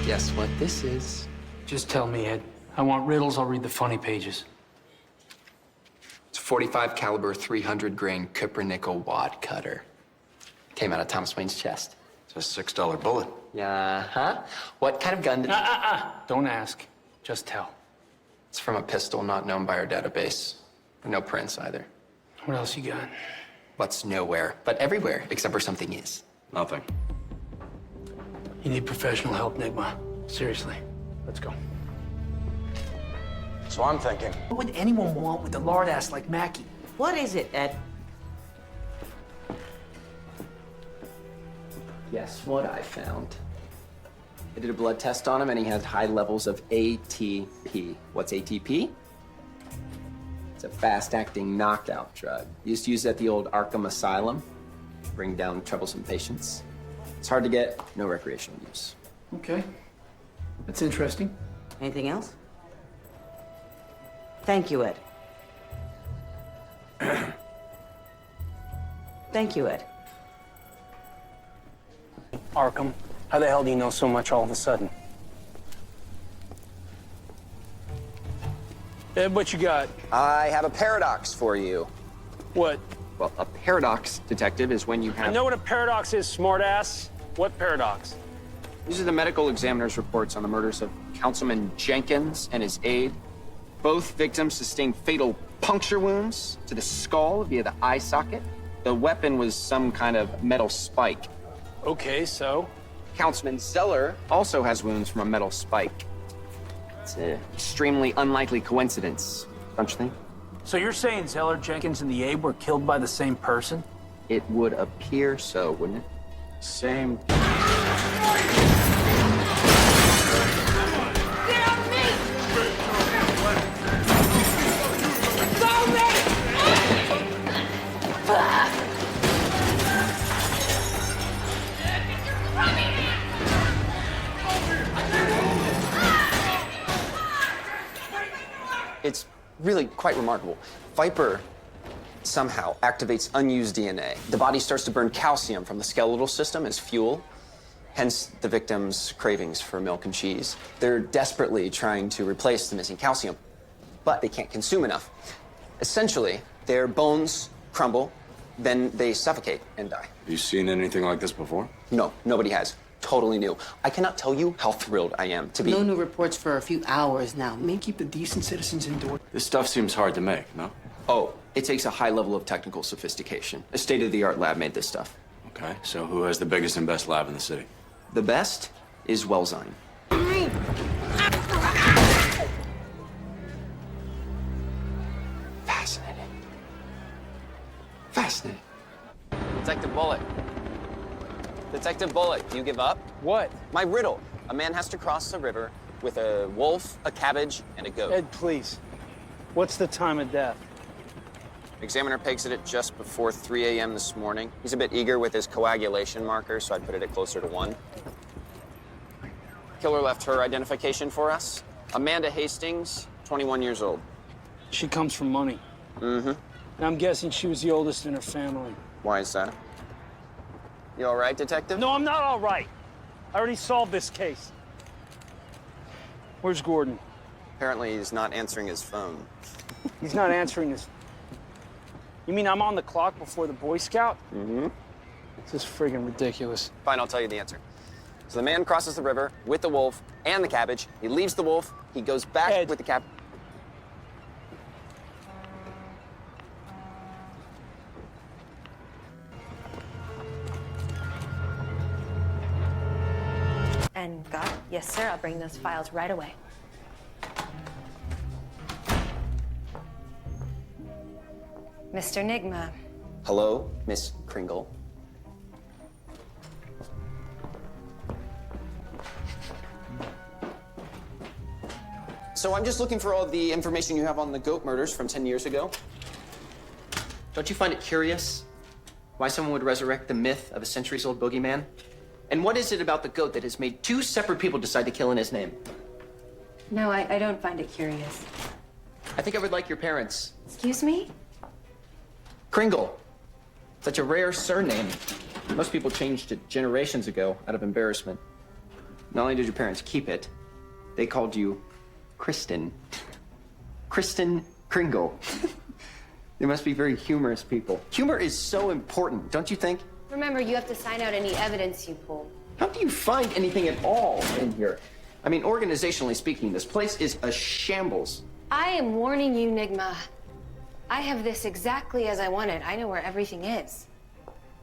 Guess what this is? Just tell me, Ed. I want riddles, I'll read the funny pages. It's a 45 caliber 300 grain copper nickel wad cutter. Came out of Thomas Wayne's chest. It's a $6 bullet. Yeah, What kind of gun did... Don't ask. Just tell. It's from a pistol not known by our database. No prints either. What else you got? What's nowhere, but everywhere, except where something is. Nothing. You need professional help, nygma. Seriously. Let's go. So I'm thinking. What would anyone want with a lard ass like Mackie? What is it, Ed? Guess what I found? I did a blood test on him, and he had high levels of ATP. What's ATP? It's a fast-acting knockout drug. Used to use it at the old Arkham Asylum. Bring down troublesome patients. It's hard to get, no recreational use. Okay. That's interesting. Anything else? Thank you, Ed. Thank you, Ed. Arkham, how the hell do you know so much all of a sudden? Ed, what you got? I have a paradox for you. What? Well, a paradox, detective, is when you have... I know what a paradox is, smartass. What paradox? These are the medical examiner's reports on the murders of Councilman Jenkins and his aide. Both victims sustained fatal puncture wounds to the skull via the eye socket. The weapon was some kind of metal spike. Okay, so? Councilman Zeller also has wounds from a metal spike. It's an extremely unlikely coincidence, don't you think? So you're saying Zeller, Jenkins, and the Abe were killed by the same person? It would appear so, wouldn't it? Same. It's really quite remarkable. Viper somehow activates unused DNA. The body starts to burn calcium from the skeletal system as fuel, hence the victim's cravings for milk and cheese. They're desperately trying to replace the missing calcium, but they can't consume enough. Essentially, their bones crumble, then they suffocate and die. You seen anything like this before? No, nobody has. Totally new. I cannot tell you how thrilled I am to be... No new reports for a few hours now. May keep the decent citizens indoors. This stuff seems hard to make, no? Oh, it takes a high level of technical sophistication. A state-of-the-art lab made this stuff. Okay, so who has the biggest and best lab in the city? The best is Wellzyme. Fascinating. Fascinating. Detective Bullock. Detective Bullock, do you give up? What? My riddle. A man has to cross the river with a wolf, a cabbage, and a goat. Ed, please. What's the time of death? Examiner pegs it at just before 3 a.m. this morning. He's a bit eager with his coagulation marker, so I put it at closer to 1. Killer left her identification for us. Amanda Hastings, 21 years old. She comes from money. Mm-hmm. And I'm guessing she was the oldest in her family. Why is that? You all right, detective? No, I'm not all right. I already solved this case. Where's Gordon? Apparently he's not answering his phone. He's not answering his... You mean I'm on the clock before the Boy Scout? Mm-hmm. This is friggin' ridiculous. Fine, I'll tell you the answer. So the man crosses the river with the wolf and the cabbage. He leaves the wolf. He goes back Ed. with the cabbage. And got it. Yes, sir. I'll bring those files right away. Mr. Nygma. Hello, Miss Kringle. So I'm just looking for all the information you have on the goat murders from 10 years ago. Don't you find it curious why someone would resurrect the myth of a centuries-old boogeyman? And what is it about the goat that has made 2 separate people decide to kill in his name? No, I don't find it curious. I think I would like your parents. Excuse me? Kringle. Such a rare surname. Most people changed it generations ago out of embarrassment. Not only did your parents keep it, they called you Kristen. Kristen Kringle. They must be very humorous people. Humor is so important, don't you think? Remember, you have to sign out any evidence you pull. How do you find anything at all in here? I mean, organizationally speaking, this place is a shambles. I am warning you, Nygma. I have this exactly as I want it. I know where everything is.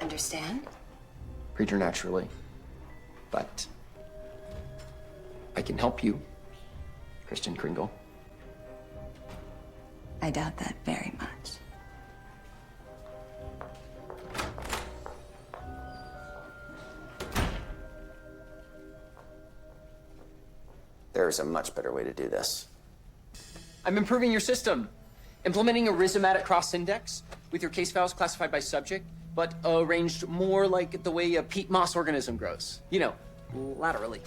Understand? Preternaturally. But I can help you, Kristen Kringle. I doubt that very much. There's a much better way to do this. I'm improving your system. Implementing a rhizomatic cross-index with your case files classified by subject, but arranged more like the way a peat moss organism grows. You know, laterally.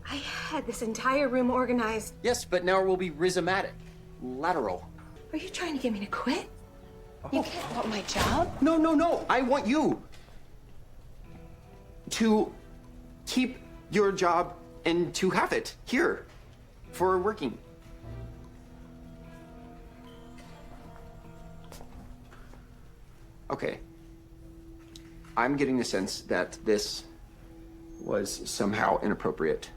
I had this entire room organized. Yes, but now it will be rhizomatic. Lateral. Are you trying to get me to quit? You can't want my job? No, no, no. I want you to keep your job and to have it here for working. Okay. I'm getting the sense that this was somehow inappropriate.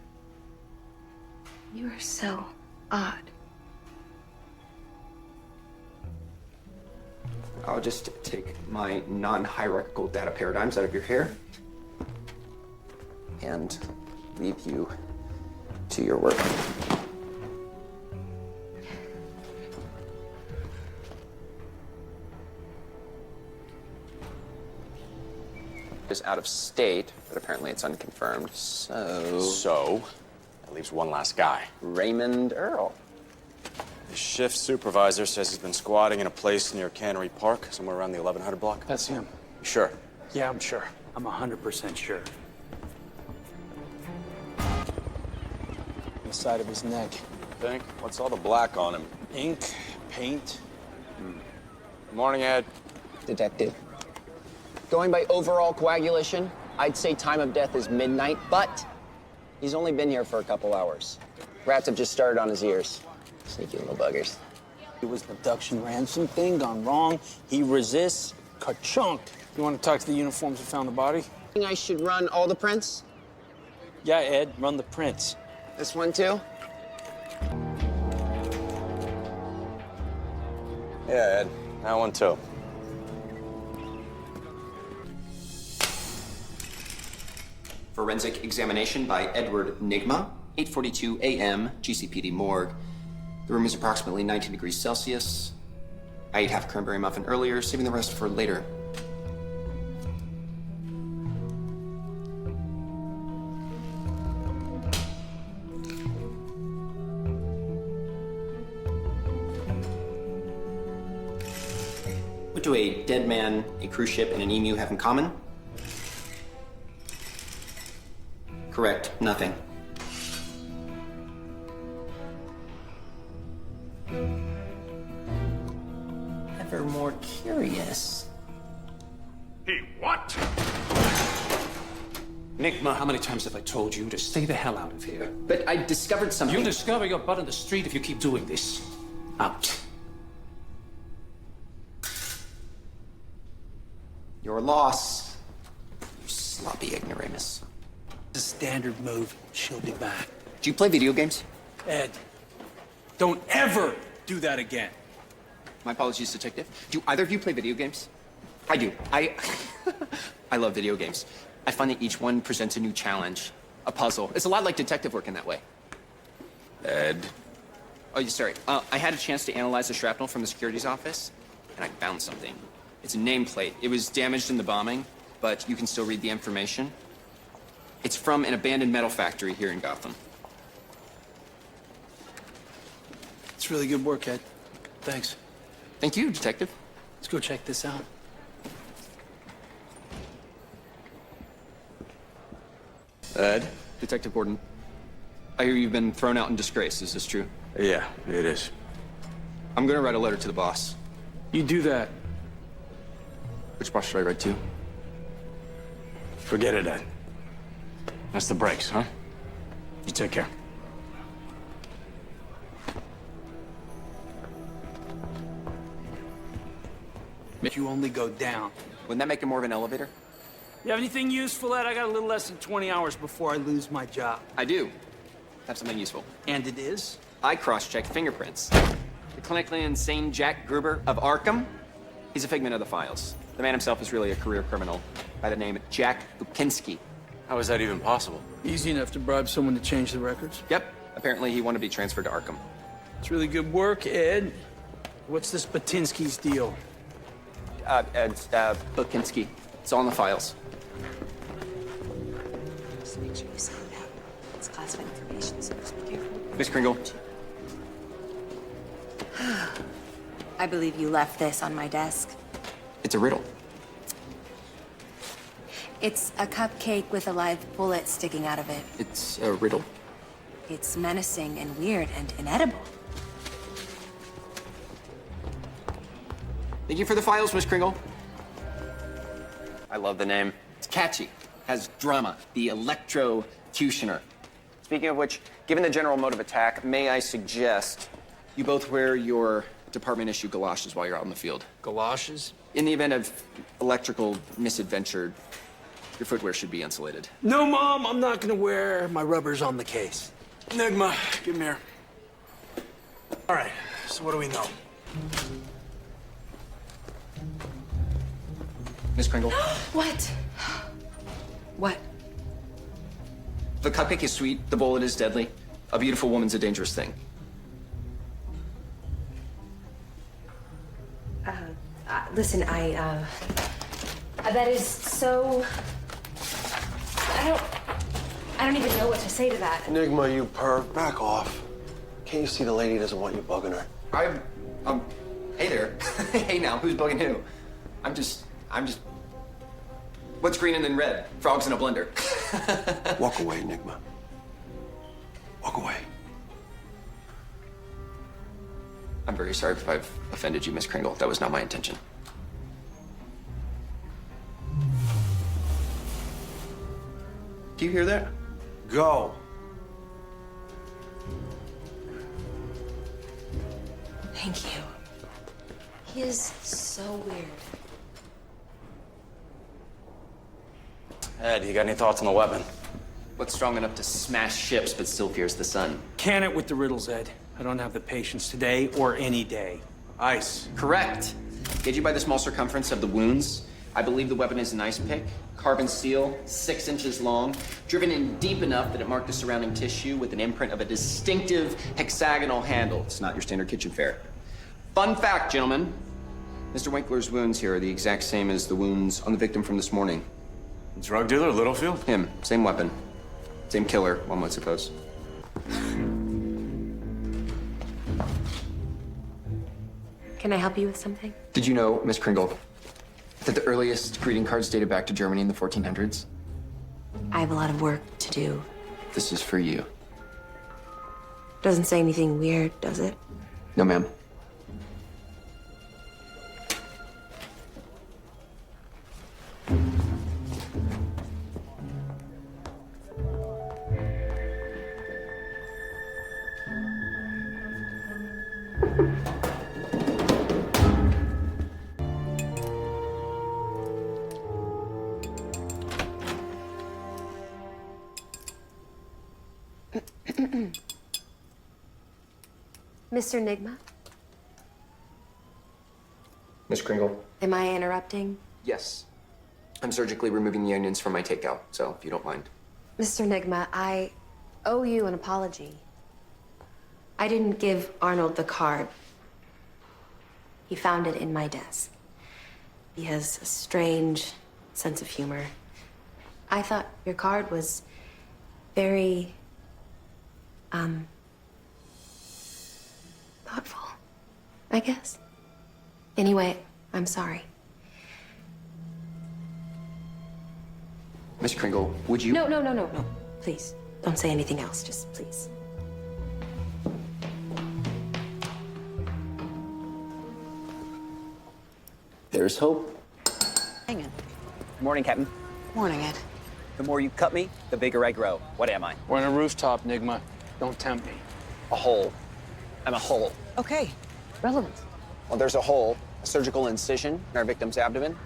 You are so odd. I'll just take my non-hierarchical data paradigms out of your hair and leave you to your work. Is out of state, but apparently it's unconfirmed. So, that leaves one last guy. Raymond Earl. The shift supervisor says he's been squatting in a place near Cannery Park, somewhere around the 1100 block. That's him. You sure? Yeah, I'm sure. I'm 100% sure. The side of his neck. Think? What's all the black on him? Ink, paint. Good morning, Ed. Detective. Going by overall coagulation, I'd say time of death is midnight, but he's only been here for a couple hours. Rats have just started on his ears. Sneaky little buggers. It was the abduction ransom thing gone wrong. He resists. Ka-chunk. You want to talk to the uniforms who found the body? Think I should run all the prints? Yeah, Ed, run the prints. This one too? Yeah, Ed. That one, too. Forensic examination by Edward Nygma, 8:42 a.m., GCPD morgue. The room is approximately 19 degrees Celsius. I ate half a cranberry muffin earlier, saving the rest for later. What do a dead man, a cruise ship, and an emu have in common? Correct, nothing. Ever more curious. He what? Nygma, how many times have I told you to stay the hell out of here? But I discovered something. You'll discover your butt in the street if you keep doing this. Out. Your loss, you sloppy ignoramus. The standard move. She'll be back. Do you play video games? Ed, don't ever do that again. My apologies, detective. Do either of you play video games? I do. I love video games. I find that each one presents a new challenge, a puzzle. It's a lot like detective work in that way. Ed. Oh, sorry. I had a chance to analyze the shrapnel from the security's office, and I found something. It's a nameplate. It was damaged in the bombing, but you can still read the information. It's from an abandoned metal factory here in Gotham. It's really good work, Ed. Thanks. Thank you, detective. Let's go check this out. Ed? Detective Gordon, I hear you've been thrown out in disgrace. Is this true? Yeah, it is. I'm gonna write a letter to the boss. You do that. Which boss should I write to? Forget it, Ed. That's the brakes, huh? You take care. You only go down. Wouldn't that make it more of an elevator? You have anything useful, Ed? I got a little less than 20 hours before I lose my job. I do. Have something useful. And it is? I cross-checked fingerprints. The clinically insane Jack Gruber of Arkham, he's a figment of the files. The man himself is really a career criminal by the name of Jack Upinski. How is that even possible? Easy enough to bribe someone to change the records. Yep, apparently he wanted to be transferred to Arkham. It's really good work, Ed. What's this Batinsky's deal? Upinski. It's all in the files. Just make sure you sign that. It's classified information, so just be careful. Miss Kringle, I believe you left this on my desk. it's a riddle. It's a cupcake with a live bullet sticking out of it. It's a riddle. It's menacing and weird and inedible. Thank you for the files, Miss Kringle. I love the name. It's catchy. Has drama. The electrocutioner. Speaking of which, given the general mode of attack, may I suggest you both wear your department issue galoshes while you're out in the field. Galoshes? In the event of electrical misadventure, your footwear should be insulated. No, Mom, I'm not gonna wear my rubbers on the case. Nygma, give me here. All right, so what do we know? Miss Kringle, What? What? the cupcake is sweet, the bullet is deadly. A beautiful woman's a dangerous thing. Listen, that is so... I don't even know what to say to that. Nygma, you perv, back off. Can't you see the lady doesn't want you bugging her? Hey there. Hey now, who's bugging who? I'm just... What's green and then red? Frogs in a blender. Walk away, Nygma. Walk away. I'm very sorry if I've offended you, Miss Kringle. That was not my intention. Do you hear that? Go. Thank you. He is so weird. Ed, you got any thoughts on the weapon? What's strong enough to smash ships but still fears the sun? Can it with the riddles, Ed. I don't have the patience today or any day. Ice. Correct. Gauging by the small circumference of the wounds, I believe the weapon is an ice pick, carbon steel, 6 inches long, driven in deep enough that it marked the surrounding tissue with an imprint of a distinctive hexagonal handle. It's not your standard kitchen fare. Fun fact, gentlemen. Mr. Winkler's wounds here are the exact same as the wounds on the victim from this morning. Drug dealer, Littlefield? Him, same weapon. Same killer, one would suppose. Can I help you with something? Did you know, Miss Kringle, that the earliest greeting cards dated back to Germany in the 1400s? I have a lot of work to do. This is for you. Doesn't say anything weird, does it? No, ma'am. Mr. Nygma, Miss Kringle? am I interrupting? Yes. I'm surgically removing the onions from my takeout, so if you don't mind. Mr. Nygma, I owe you an apology. I didn't give Arnold the card. He found it in my desk. He has a strange sense of humor. I thought your card was very, thoughtful, I guess. Anyway, I'm sorry. Miss Kringle, would you? No. Please, don't say anything else, just please. There's hope. Good morning, Captain. Morning, Ed. The more you cut me, the bigger I grow. What am I? We're on a rooftop, Nygma. Don't tempt me. A hole. I'm a hole. Okay, relevant. Well, there's a hole, a surgical incision in our victim's abdomen.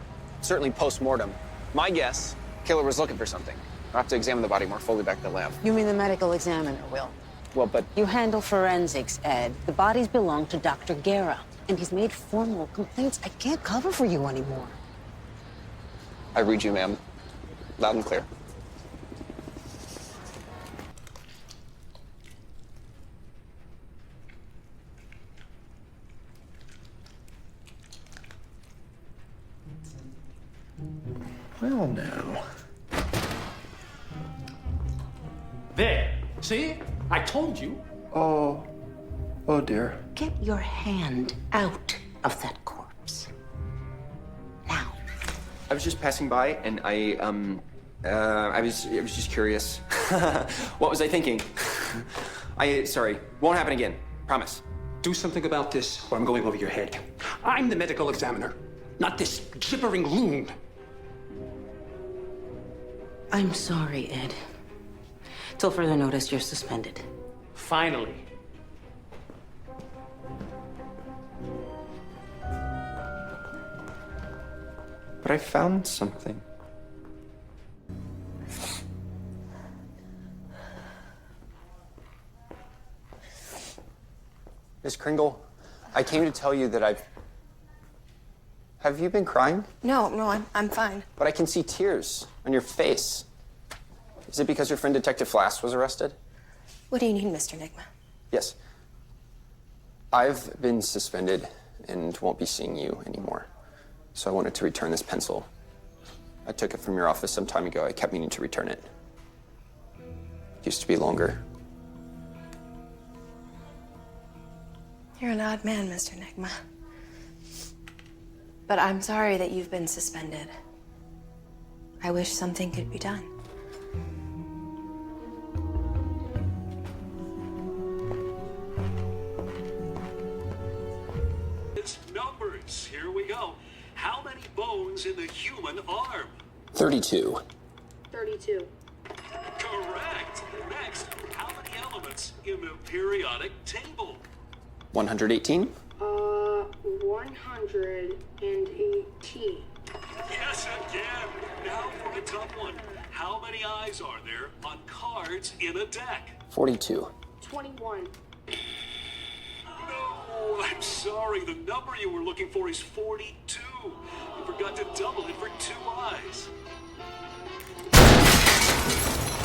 Certainly post-mortem. My guess, killer was looking for something. I'll have to examine the body more fully back at the lab. You mean the medical examiner will? Well, but You handle forensics, Ed. The bodies belong to Dr. Guerra, and he's made formal complaints. I can't cover for you anymore. I read you, ma'am. Loud and clear. Well, now. There. See? I told you. Oh. Oh, dear. Get your hand out of that corpse. Now. I was just passing by, and I was just curious. What was I thinking? Sorry. Won't happen again. Promise. Do something about this, or I'm going over your head. I'm the medical examiner, not this gibbering loon. I'm sorry, Ed. Till further notice, you're suspended. Finally. But I found something. Miss Kringle, I came to tell you that Have you been crying? No, I'm fine. But I can see tears on your face. Is it because your friend Detective Flass was arrested? What do you need, Mr. Nygma? Yes. I've been suspended and won't be seeing you anymore. So I wanted to return this pencil. I took it from your office some time ago. I kept meaning to return it. It used to be longer. You're an odd man, Mr. Nygma. But I'm sorry that you've been suspended. I wish something could be done. It's numbers. Here we go. How many bones in the human arm? 32. 32. Correct. Next, how many elements in the periodic table? 118? 118. Yes, again. Now for a tough one. How many eyes are there on cards in a deck? 42. 21. No, I'm sorry. The number you were looking for is 42. You forgot to double it for 2 eyes.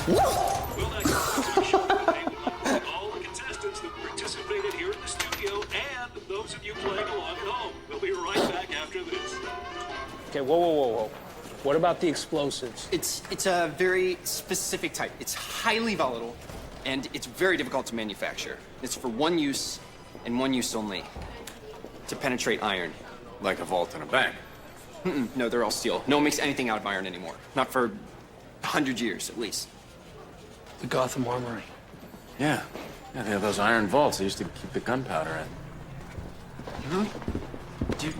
Well, that concludes our show today. We'd like to thank all the contestants that participated here in the studio and those of you playing along at home. We'll be right back after this. Okay, whoa. What about the explosives? It's a very specific type. It's highly volatile, and it's very difficult to manufacture. It's for one use, and one use only. To penetrate iron. Like a vault in a bank. No, they're all steel. No one makes anything out of iron anymore. Not for 100 years, at least. The Gotham Armory. Yeah. Yeah, they have those iron vaults they used to keep the gunpowder in. Dude,